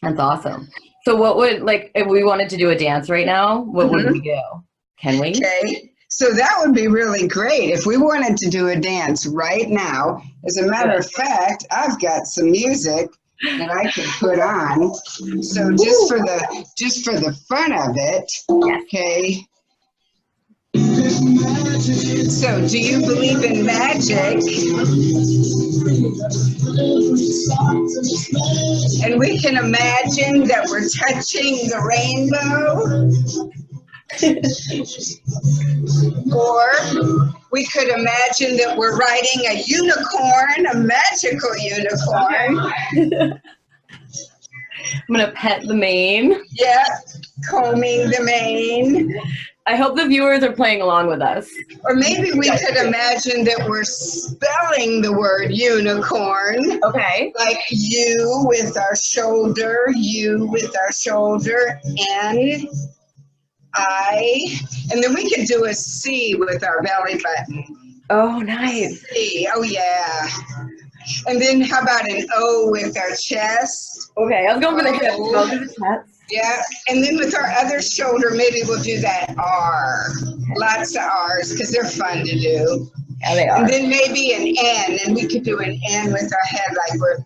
That's awesome. So what would, like, if we wanted to do a dance right now, what would we Mhm. do? Can we? Okay, so that would be really great if we wanted to do a dance right now. As a matter Good. of fact, I've got some music that I could put on. So Woo! just for the fun of it, Yes. okay. So, do you believe in magic? And we can imagine that we're touching the rainbow, or we could imagine that we're riding a unicorn, a magical unicorn. Okay. I'm gonna pet the mane. Yeah, combing the mane. I hope the viewers are playing along with us. Or maybe we Yes. could imagine that we're spelling the word unicorn, Okay. like you with our shoulder, you with our shoulder, and I. And then we could do a C with our belly button. Oh, nice. C, oh yeah. And then how about an O with our chest? Okay, I was going for the hips. Oh. I'll do the chest. Yeah, and then with our other shoulder, maybe we'll do that R. Lots of R's because they're fun to do. Yeah, they are. And then maybe an N, and we could do an N with our head like we're a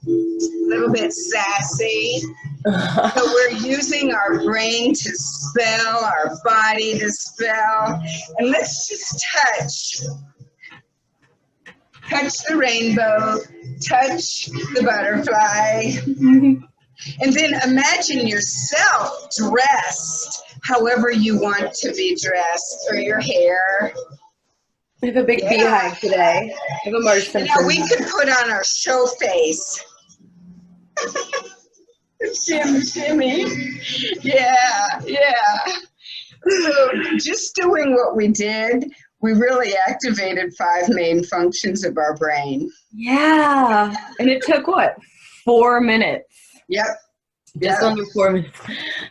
little bit sassy. So we're using our brain to spell, our body to spell. And let's just touch the rainbow, touch the butterfly. And then imagine yourself dressed however you want to be dressed, or your hair. I have a big beehive today. I have a Marge You know, Simpson. we could put on our show face. Shimmy, shimmy. Yeah, yeah. So just doing what we did, we really activated 5 main functions of our brain. Yeah. And it took what? 4 minutes. Yep. Just Yep. under 4 minutes.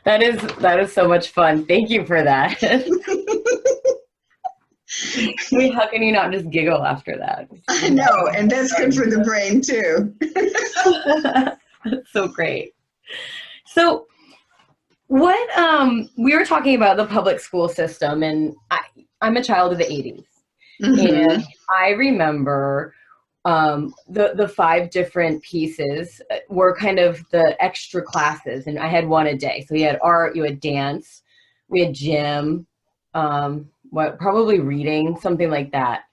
That is so much fun. Thank you for that. How can you not just giggle after that? I know, and that's good for the brain too. That's so great. So what we were talking about the public school system, and I'm a child of the 80s. Mhm. And I remember the 5 different pieces were kind of the extra classes, and I had one a day. So you had art, you had dance, we had gym, probably reading, something like that.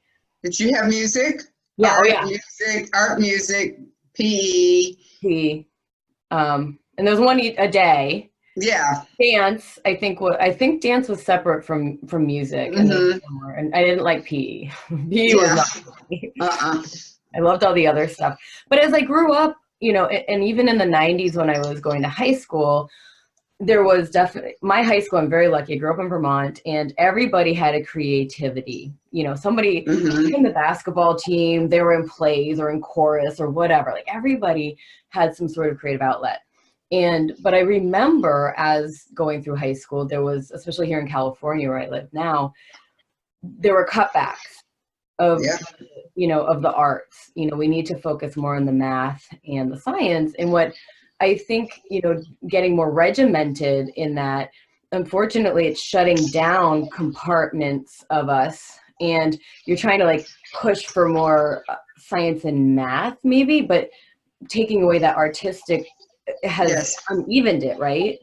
Did you have music? Yeah, Art, oh yeah. art, music, PE. And there was one a day. Yeah. Dance, I think dance was separate from music, and I didn't like PE. PE was Yeah. not for me. Uh-uh. I loved all the other stuff. But as I grew up, and even in the 90s when I was going to high school, there was definitely, my high school, I'm very lucky, I grew up in Vermont, and everybody had a creativity. Somebody in the basketball team, they were in plays or in chorus or whatever. Like everybody had some sort of creative outlet. But I remember as going through high school, there was, especially here in California where I live now, there were cutbacks of, of the arts. We need to focus more on the math and the science. And what I think, getting more regimented in that, unfortunately, it's shutting down compartments of us. And you're trying to like push for more science and math maybe, but taking away that artistic has unevened it, right?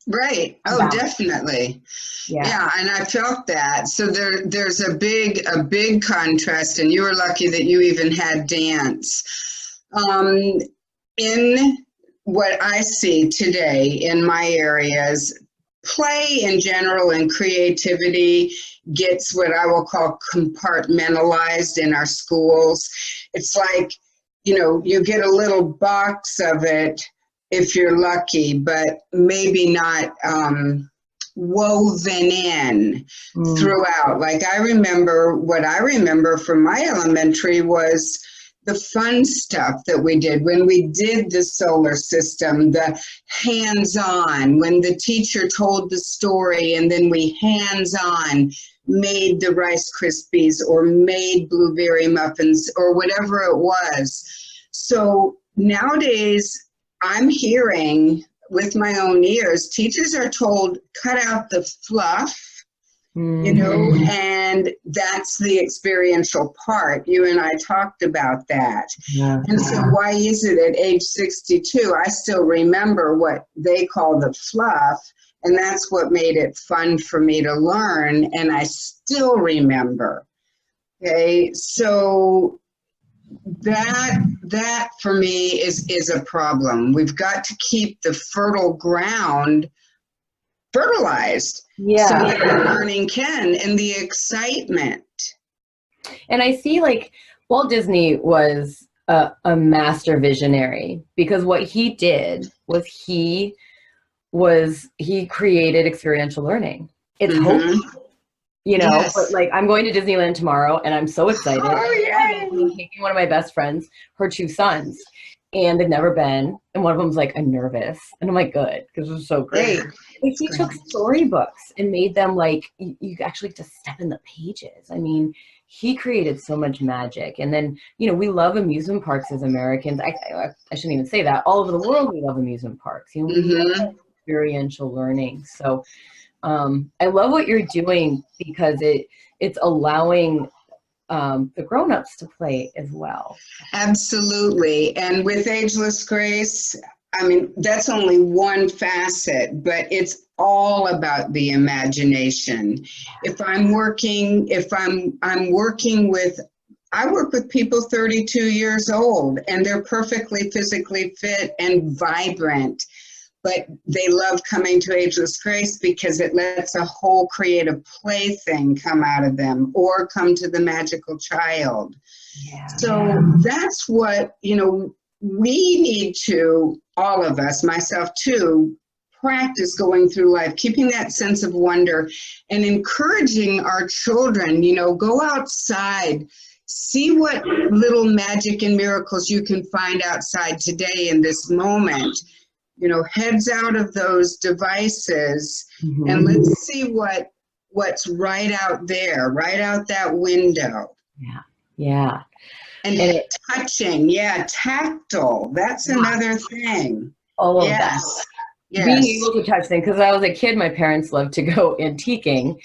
Right. Oh, definitely. Yeah, and I felt that. So there's a big contrast, and you were lucky that you even had dance. In what I see today in my areas, play in general and creativity gets what I will call compartmentalized in our schools. It's like, you get a little box of it if you're lucky, but maybe not woven in throughout. Like what I remember from my elementary was the fun stuff that we did when we did the solar system, the hands-on, when the teacher told the story and then we hands-on made the Rice Krispies or made blueberry muffins or whatever it was. So nowadays I'm hearing with my own ears, teachers are told, cut out the fluff, and that's the experiential part. You and I talked about that. Yeah. And so why is it at age 62, I still remember what they call the fluff, and that's what made it fun for me to learn, and I still remember. Okay, so that for me is a problem. We've got to keep the fertile ground fertilized, so that the learning can, and the excitement. And I see, like, Walt Disney was a master visionary, because what he did was he created experiential learning. It's hope, but like, I'm going to Disneyland tomorrow and I'm so excited. I'm taking one of my best friends, her 2 sons, and they've never been. And one of them's like, I'm nervous. And I'm like, good, because it was so great. But he took storybooks and made them like, you actually just step in the pages. I mean, he created so much magic. And then, we love amusement parks as Americans. I shouldn't even say that. All over the world, we love amusement parks. We love experiential learning. So I love what you're doing, because it's allowing the grown-ups to play as well. Absolutely. And with Ageless Grace, I mean, that's only one facet, but it's all about the imagination. If I'm working with, I work with people 32 years old, and they're perfectly physically fit and vibrant, but they love coming to Ageless Grace because it lets a whole creative plaything come out of them, or come to the magical child. Yeah. So that's what, we need to, all of us, myself too, practice going through life, keeping that sense of wonder and encouraging our children, go outside, see what little magic and miracles you can find outside today in this moment. Heads out of those devices, and let's see what's right out there, right out that window. Yeah. And touching, tactile. That's another thing. All of that. Yes. Being able to touch things. Because I was a kid, my parents loved to go antiquing,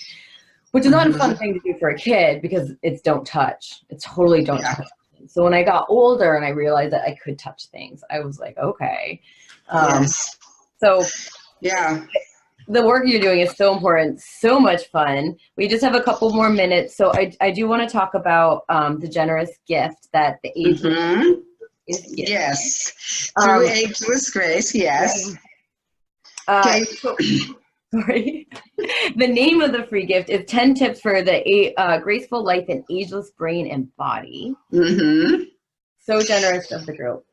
which is not a fun thing to do for a kid, because it's don't touch. It's totally don't touch. So when I got older and I realized that I could touch things, I was like, okay. So the work you're doing is so important, so much fun. We just have a couple more minutes. So I do want to talk about the generous gift that the Ageless is giving. Yes, through Ageless Grace, yes. Okay. Sorry. The name of the free gift is 10 tips for the graceful life and ageless brain and body. So generous of the group.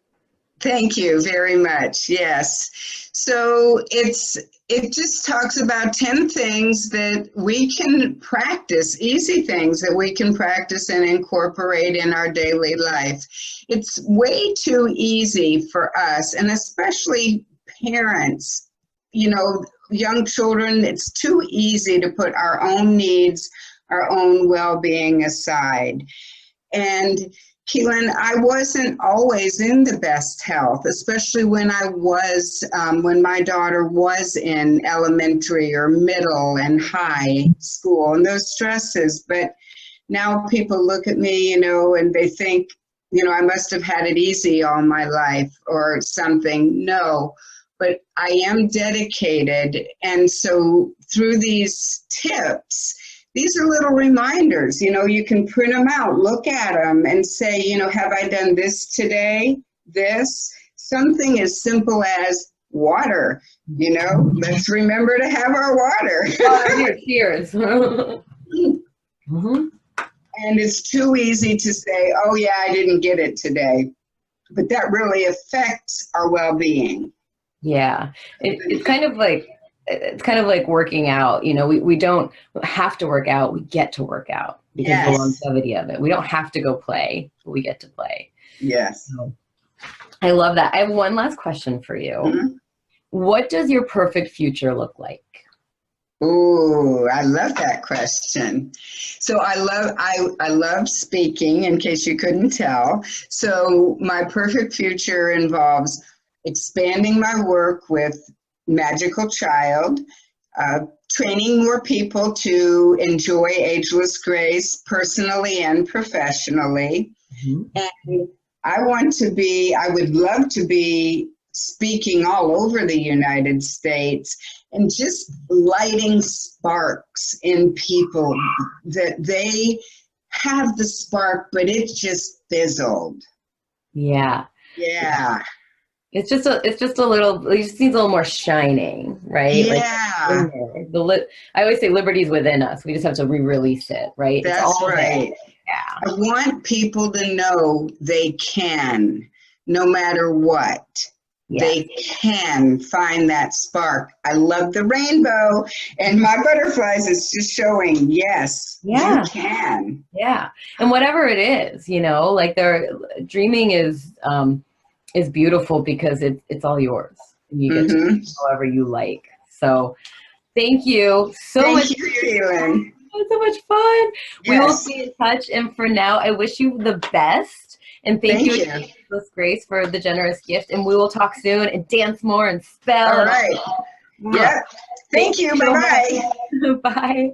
Thank you very much. Yes. So it just talks about 10 things that we can practice, easy things that we can practice and incorporate in our daily life. It's way too easy for us, and especially parents, young children, it's too easy to put our own needs, our own well-being aside. And Keelan, I wasn't always in the best health, especially when when my daughter was in elementary or middle and high school and those stresses. But now people look at me, and they think, I must have had it easy all my life or something. No, but I am dedicated. And so through these tips, these are little reminders, you can print them out, look at them and say, have I done this today? Something as simple as water, let's remember to have our water. Cheers. And it's too easy to say, oh yeah, I didn't get it today. But that really affects our well-being. Yeah, it's kind of like working out. We don't have to work out. We get to work out because of the longevity of it. We don't have to go play, but we get to play. Yes. So, I love that. I have one last question for you. What does your perfect future look like? Ooh, I love that question. So I love speaking, in case you couldn't tell. So my perfect future involves expanding my work with magical child, training more people to enjoy Ageless Grace personally and professionally. And I would love to be speaking all over the United States and just lighting sparks in people that they have the spark, but it just fizzled. Yeah. Yeah. It's just a little, it just needs a little more shining, right? Yeah. Like, I always say liberty's within us. We just have to re-release it, right? That's it's all right. Yeah. I want people to know they can, no matter what. Yeah. They can find that spark. I love the rainbow, and my butterflies is just showing, yes, Yeah. you can. Yeah. And whatever it is, like dreaming is beautiful because it's all yours. And you get to do however you like. So thank you so much. Thank you, Kaylin. It's so much fun. Yes. We will be in touch. And for now, I wish you the best. And thank you, Ageless Grace, for the generous gift. And we will talk soon and dance more and spell. All right. Yeah. Thank you. Bye-bye. Bye.